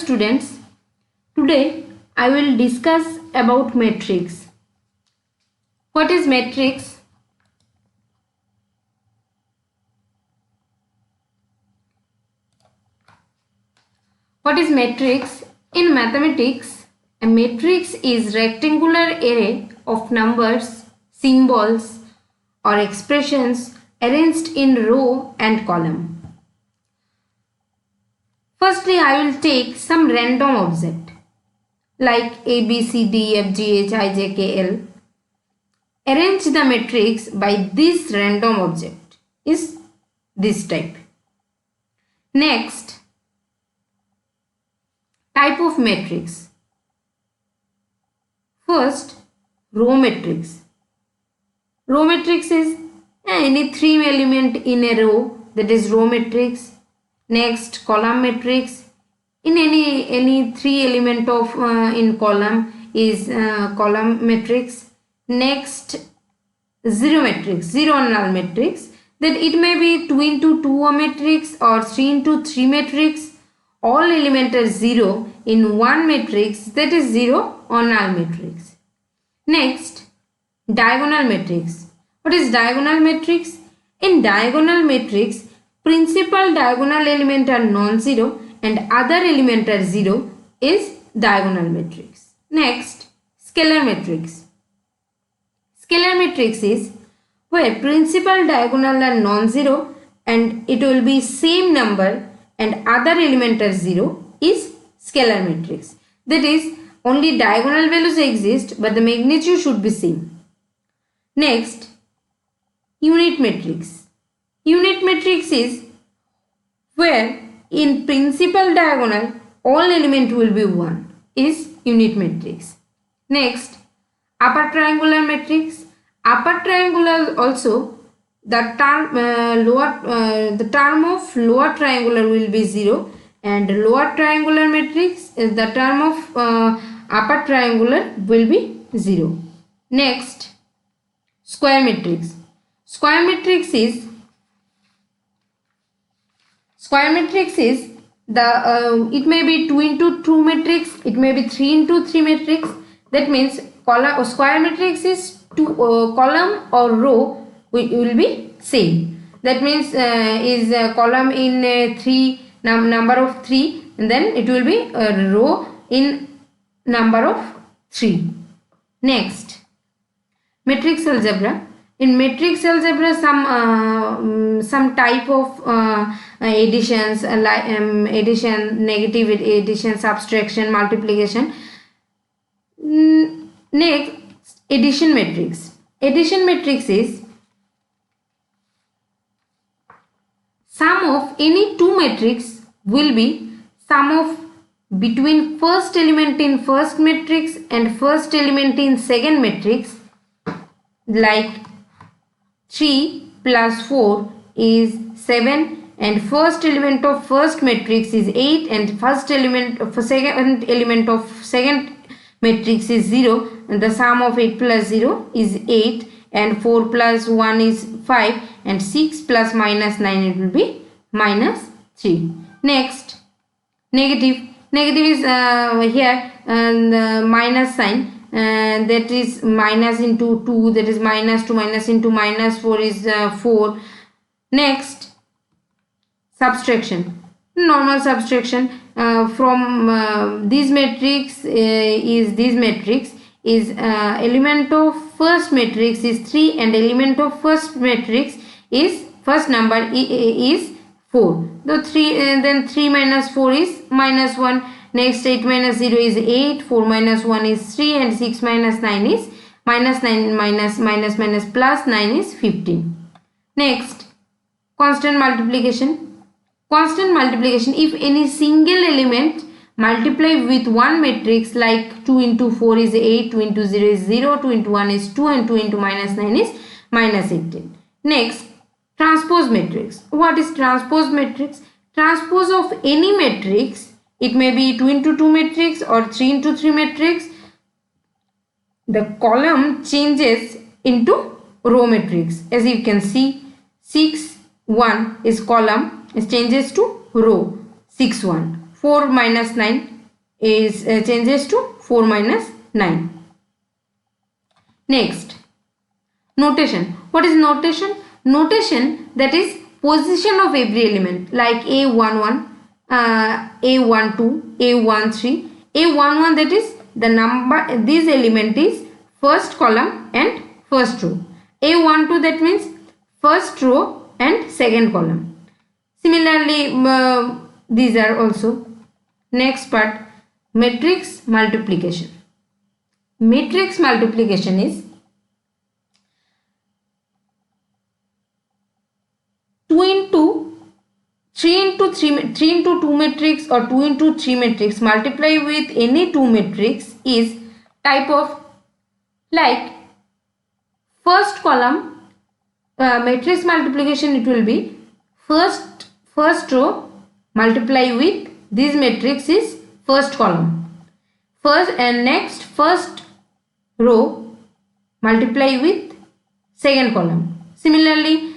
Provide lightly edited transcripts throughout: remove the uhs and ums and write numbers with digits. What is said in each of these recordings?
students, today I will discuss about matrix. What is matrix? What is matrix? In mathematics, a matrix is rectangular array of numbers, symbols or expressions arranged in row and column. Firstly, I will take some random object like A, B, C, D, F, G, H, I, J, K, L. Arrange the matrix by this random object is this type. Next, type of matrix. First, row matrix. Row matrix is any 3 element in a row, that is row matrix. Next, column matrix. In any 3 element of in column is column matrix. Next, zero matrix, zero or null matrix. That it may be 2 into 2 matrix or 3 into 3 matrix. All elements are 0 in one matrix, that is 0 or null matrix. Next, diagonal matrix. What is diagonal matrix? In diagonal matrix, principal diagonal element are non-zero and other element are 0 is diagonal matrix. Next, scalar matrix. Scalar matrix is where principal diagonal are non-zero and it will be same number and other element are 0 is scalar matrix. That is, only diagonal values exist but the magnitude should be same. Next, unit matrix. Unit matrix is where in principal diagonal all element will be 1 is unit matrix. Next, upper triangular matrix. Upper triangular also the term of lower triangular will be 0 and lower triangular matrix the term of upper triangular will be 0. Next, square matrix. Square matrix is the it may be 2 into 2 matrix, it may be 3 into 3 matrix. That means column square matrix is column or row will be same. That means is a column in 3 number of 3 and then it will be a row in number of 3. Next, matrix algebra. In matrix algebra, some type of additions like addition, negative addition, subtraction, multiplication. Next, addition matrix. Addition matrix is sum of any two matrix will be sum of between first element in first matrix and first element in second matrix, like 3 plus 4 is 7 and first element of first matrix is 8 and first element of second element of second matrix is 0 and the sum of 8 plus 0 is 8 and 4 plus 1 is 5 and 6 plus minus 9 it will be minus 3. Next, negative. Negative is here the minus sign. That is minus into 2, that is minus 2 minus into minus 4 is 4. Next, subtraction. Normal subtraction from this matrix is element of first matrix is 3 and element of first matrix is first number is 4. The 3 then 3 minus 4 is minus 1. Next, 8 minus 0 is 8, 4 minus 1 is 3 and 6 minus 9 is minus 9 minus plus 9 is 15. Next, constant multiplication. Constant multiplication, if any single element multiply with one matrix like 2 into 4 is 8, 2 into 0 is 0, 2 into 1 is 2 and 2 into minus 9 is minus 18. Next, transpose matrix. What is transpose matrix? Transpose of any matrix, it may be 2 into 2 matrix or 3 into 3 matrix. The column changes into row matrix. As you can see, 6, 1 is column, it changes to row. 6, 1. 4 minus 9 is changes to 4 minus 9. Next, notation. What is notation? Notation, that is position of every element, like A11, A12, A13. A11, that is the number, this element is first column and first row. A12, that means first row and second column. Similarly, these are also. Next part, matrix multiplication. Matrix multiplication is 2 into 3 into 3, 3 into 2 matrix or 2 into 3 matrix multiply with any 2 matrix is type of, like first column matrix multiplication, it will be first row multiply with this matrix is first column, first, and next first row multiply with second column. Similarly,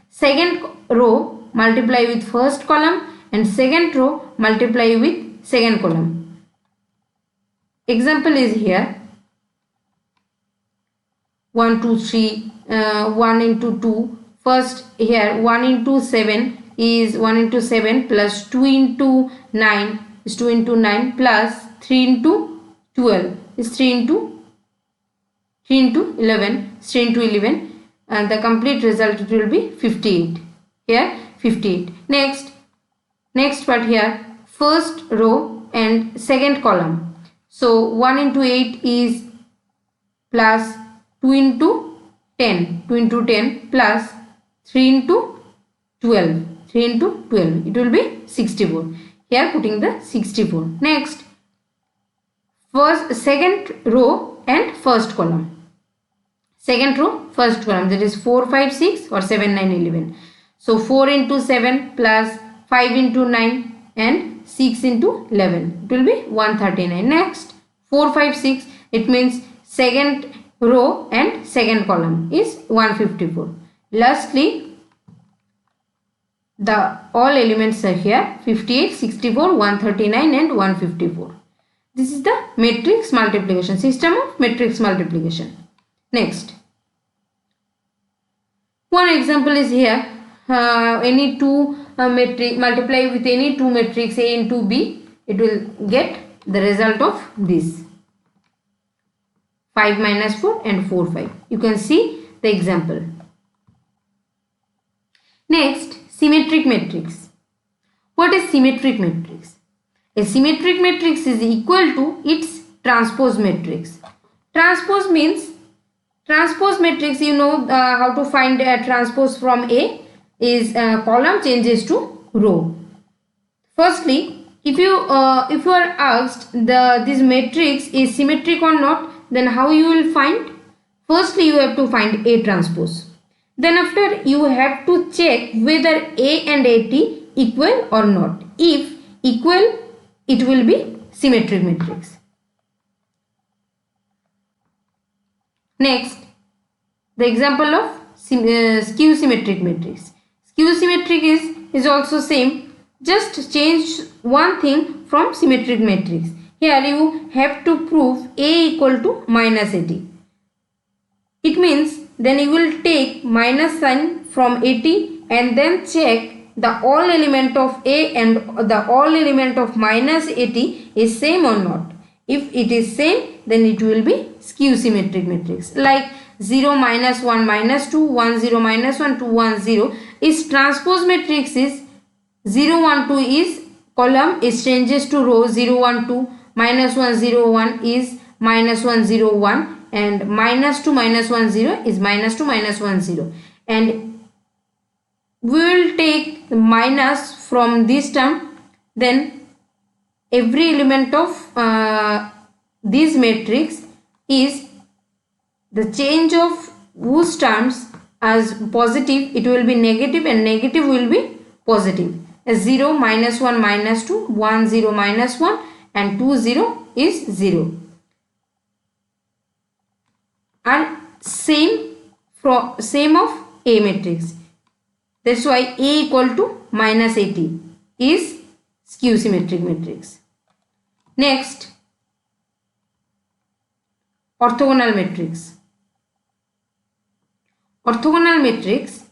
second row multiply with first column and second row multiply with second column. Example is here 1 2 3, 1 into 2. First here 1 into 7 is 1 into 7 plus 2 into 9 is 2 into 9 plus 3 into 12 is 3 into 11 is 3 into 11, and the complete result it will be 58. Here 58. Next part here, first row and second column. So 1 into 8 is plus 2 into 10, 2 into 10 plus 3 into 12, 3 into 12, it will be 64. Here putting the 64. Next, second row and first column. Second row, first column, that is 4 5 6 or 7 9 11. So 4 into 7 plus 5 into 9 and 6 into 11, it will be 139. Next, 4 5 6, it means second row and second column is 154. Lastly, the all elements are here 58, 64, 139 and 154. This is the matrix multiplication, system of matrix multiplication. Next, one example is here, any two matrix multiply with any two matrix A into B, it will get the result of this 5 minus 4 and 4 5. You can see the example. Next, symmetric matrix. What is symmetric matrix? A symmetric matrix is equal to its transpose matrix. Transpose means, transpose matrix, you know how to find a transpose from A is column changes to row. Firstly, if you are asked this matrix is symmetric or not, then how you will find? Firstly, you have to find A transpose. Then after, you have to check whether A and AT equal or not. If equal, it will be symmetric matrix. Next, the example of skew symmetric matrix. Skew symmetric is also same, just change one thing from symmetric matrix. Here you have to prove A equal to minus AT. It means then you will take minus sign from AT and then check the all element of A and the all element of minus AT is same or not. If it is same, then it will be skew symmetric matrix. Like 0 minus 1 minus 2, 1 0 minus 1 2 1 0 is transpose matrix is 0 1 2 is column is changes to row 0 1 2, minus 1 0 1 is minus 1 0 1 and minus 2 minus 1 0 is minus 2 minus 1 0, and we will take the minus from this term, then every element of this matrix is the change of whose terms as positive, it will be negative and negative will be positive. As 0 minus 1 minus 2, 1 0 minus 1 and 2 0 is 0. And same of A matrix. That's why A equal to minus AT is skew symmetric matrix. Next, orthogonal matrix. Orthogonal matrix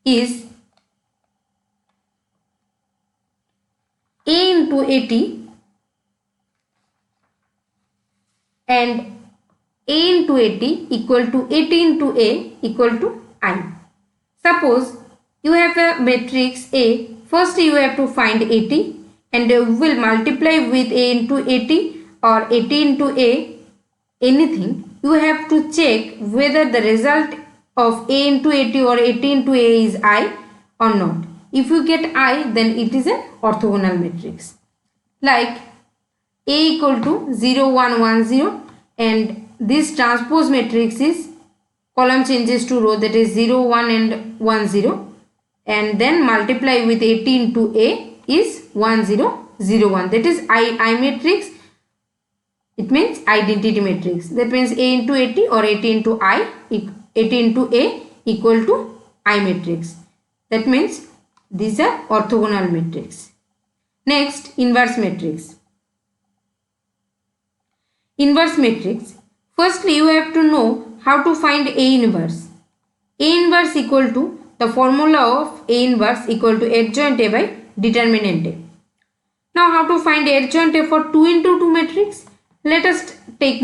is A into AT and A into AT equal to AT into A equal to I. Suppose you have a matrix A. First you have to find AT and will multiply with A into AT or AT into A, anything. You have to check whether the result of A into AT or AT into A is I or not. If you get I, then it is an orthogonal matrix. Like A equal to 0, 1, 1, 0, and this transpose matrix is column changes to row, that is 0, 1 and 1, 0, and then multiply with AT into A is 1, 0, 0, 1. That is I matrix. It means identity matrix. That means A into AT or AT into I, AT into A equal to I matrix. That means these are orthogonal matrix. Next, inverse matrix. Inverse matrix. Firstly, you have to know how to find A inverse. A inverse equal to the formula of A inverse equal to adjoint A by determinant A. Now, how to find adjoint A for 2 into 2 matrix? Let us take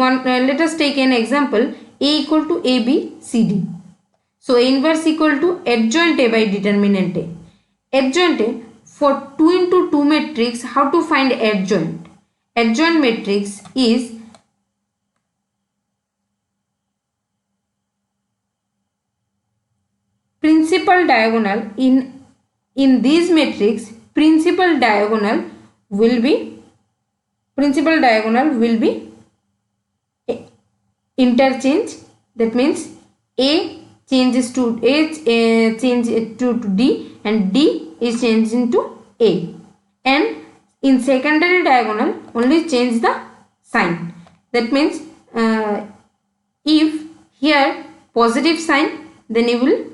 an example. A equal to A, B, C, D. So, A inverse equal to adjoint A by determinant A. Adjoint A for 2 into 2 matrix. How to find adjoint? Adjoint matrix is principal diagonal. In this matrix, principal diagonal will be interchange. That means A changes to D and D is changed into A, and in secondary diagonal only change the sign. That means if here positive sign, then you will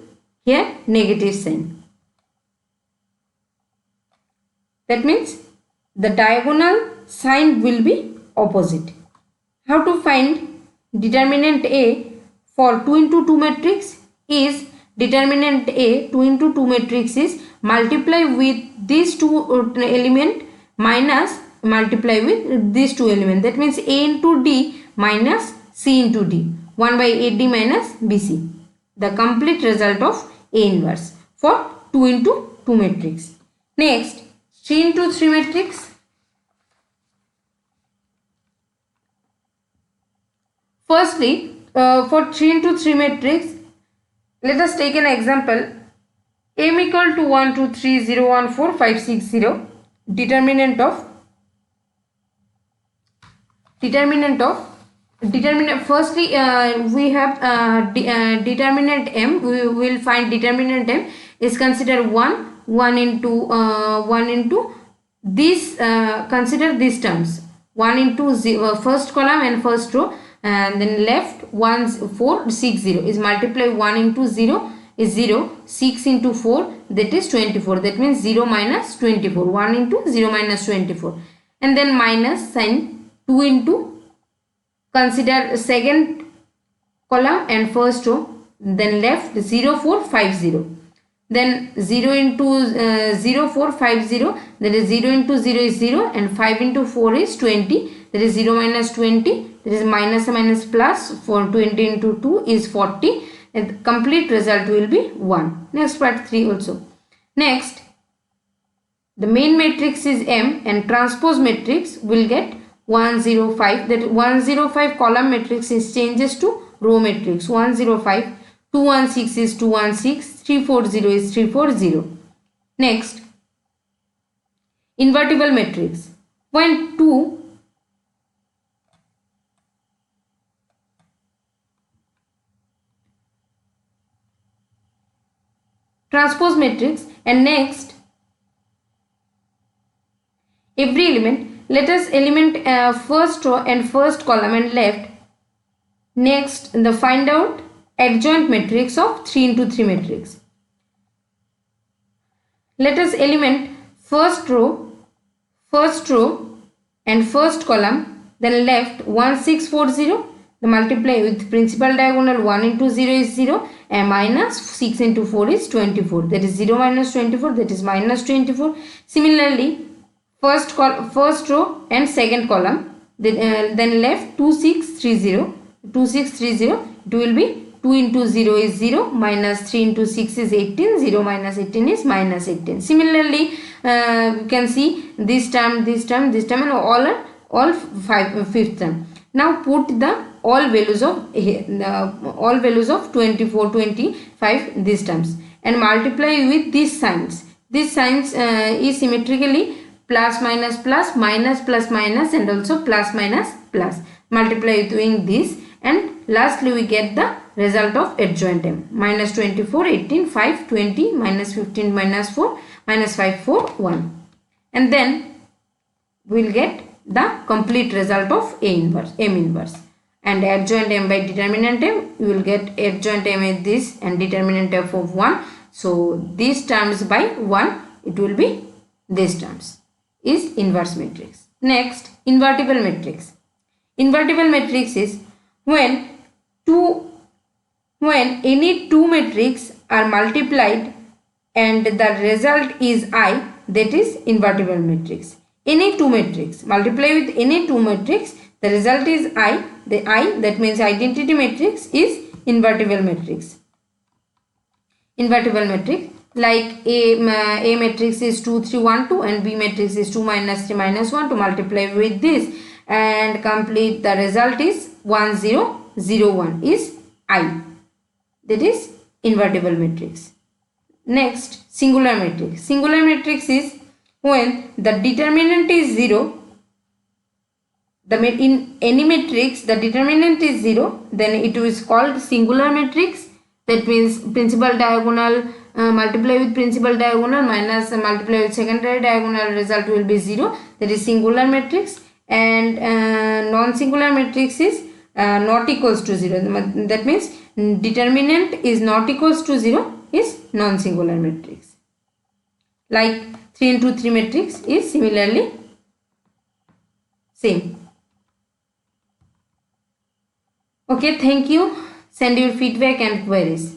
here negative sign. That means the diagonal sign will be opposite. How to find determinant A for 2 into 2 matrix is determinant A 2 into 2 matrix is multiply with these two element minus multiply with these two element. That means A into D minus C into D. 1 by AD minus BC. The complete result of A inverse for 2 into 2 matrix. Next, 3 into 3 matrix. Firstly, for 3 into 3 matrix, let us take an example. M equal to 1, 2, 3, 0, 1, 4, 5, 6, 0. Determinant firstly we have determinant M. We will find determinant M is considered 1 into this, consider these terms 1 into first column and first row, and then left 1 4 6 0 is multiply 1 into 0 is 0, 6 into 4 that is 24. That means 0 minus 24, 1 into 0 minus 24, and then minus sign 2 into, consider second column and first row, then left 0 4 5 0, then 0 into 0 4 5 0, that is 0 into 0 is 0 and 5 into 4 is 20, that is 0 minus 20, that is minus plus, for 20 into 2 is 40, and the complete result will be 1. Next, part 3 also. Next, the main matrix is M and transpose matrix will get 105. That 105 column matrix is changes to row matrix 105. 216 is 216, 340 is 340. Next, invertible matrix. When 2 transpose matrix, and next every element, let us element first row and first column and left. Next, the find out adjoint matrix of 3 into 3 matrix. Let us element first row, first row and first column, then left 1640, the multiply with principal diagonal 1 into 0 is 0 and minus 6 into 4 is 24, that is 0 minus 24, that is minus 24. Similarly, first row and second column, then left 2630, it will be 2 into 0 is 0 minus 3 into 6 is 18, 0 minus 18 is minus 18. Similarly, you can see this term and all fifth term. Now put the all values of 24, 25 these terms and multiply with these signs. These signs is symmetrically plus minus plus, minus plus minus, and also plus minus plus. Multiply doing this and lastly we get the result of adjoint m. Minus 24, 18, 5, 20, minus 15, minus 4, minus 5, 4, 1. And then we will get the complete result of m inverse. And adjoint m by determinant m, you will get adjoint m is this and determinant f of 1. So these terms by 1, it will be these terms is inverse matrix. Next, invertible matrix. Invertible matrix is when any two matrix are multiplied and the result is I, that is invertible matrix. Any two matrix, multiply with any two matrix, the result is I, the I, that means identity matrix, is invertible matrix. Invertible matrix like A matrix is 2, 3, 1, 2 and B matrix is 2, minus 3, minus 1, to multiply with this and complete the result is 1, 0, 0, 1 is I, that is invertible matrix. Next, singular matrix. Singular matrix is when the determinant is 0, in any matrix the determinant is 0, then it is called singular matrix. That means principal diagonal multiply with principal diagonal minus multiply with secondary diagonal, result will be 0, that is singular matrix. And non-singular matrix is not equals to 0, that means determinant is not equals to 0 is non-singular matrix. Like 3 into 3 matrix is similarly same. Okay, thank you. Send your feedback and queries.